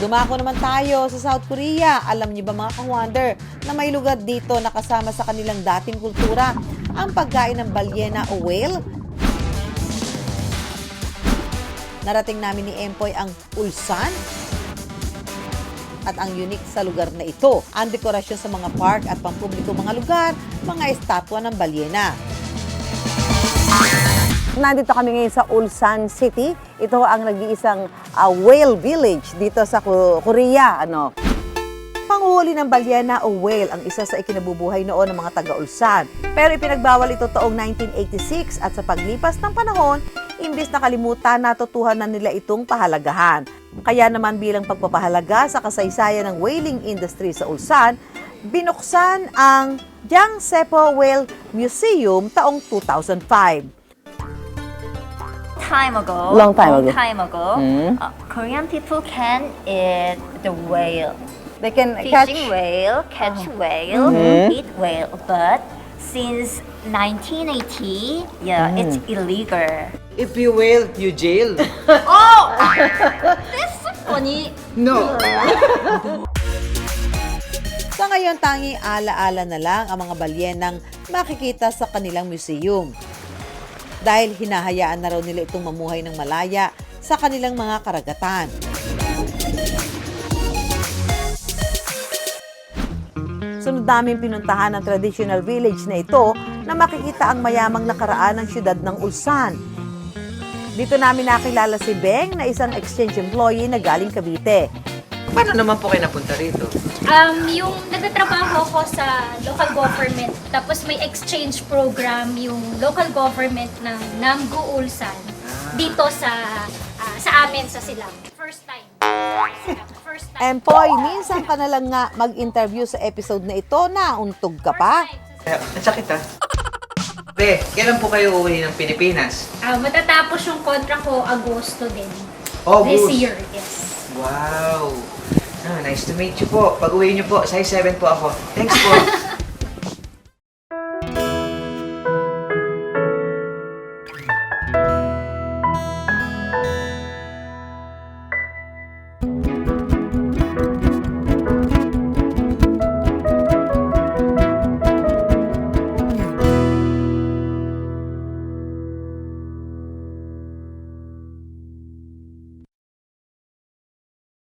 Dumako naman tayo sa South Korea. Alam niyo ba mga ka-wonder na may lugar dito na kasama sa kanilang dating kultura ang pagkain ng balyena o whale? Narating namin ni Empoy ang Ulsan. At ang unique sa lugar na ito, ang dekorasyon sa mga park at pampubliko mga lugar, mga estatwa ng balyena. Nandito kami ngayon sa Ulsan City. Ito ang nag-iisang whale village dito sa Korea. Panguhuli ng balyena o whale ang isa sa ikinabubuhay noon ng mga taga-Ulsan. Pero ipinagbawal ito taong 1986 at sa paglipas ng panahon, imbis na kalimutan, natutuhan na nila itong pahalagahan. Kaya naman bilang pagpapahalaga sa kasaysayan ng whaling industry sa Ulsan, binuksan ang Jangsepo Whale Museum taong 2005. Long time ago, Mm. Korean people can eat the whale. They can Fishing whale, catch whale, eat whale. But since 1980, it's illegal. If you wail, you jail. Oh! That's so funny. No. Sa ngayon, tanging ala-ala na lang ang mga balyenang makikita sa kanilang museum. Dahil hinahayaan na raw nila itong mamuhay ng malaya sa kanilang mga karagatan. Sunod namin pinuntahan ang traditional village na ito na makikita ang mayamang nakaraan ng syudad ng Ulsan. Dito namin nakilala si Beng na isang exchange employee na galing Cavite. Paano naman po kayo napunta rito? Yung nagtatrabaho ko sa local government, tapos may exchange program yung local government ng Namgu Ulsan dito sa amin sa Silang. First time. First time. Empoy, minsan ka na lang nga mag-interview sa episode na ito na untog ka pa. Ang sakit ha? Be, kailan po kayo uuwi ng Pilipinas? Matatapos yung contract ko Agosto din. August. This year, yes. Wow. Nice to meet you po. Pag uwi niyo po, size 7 po ako. Thanks po.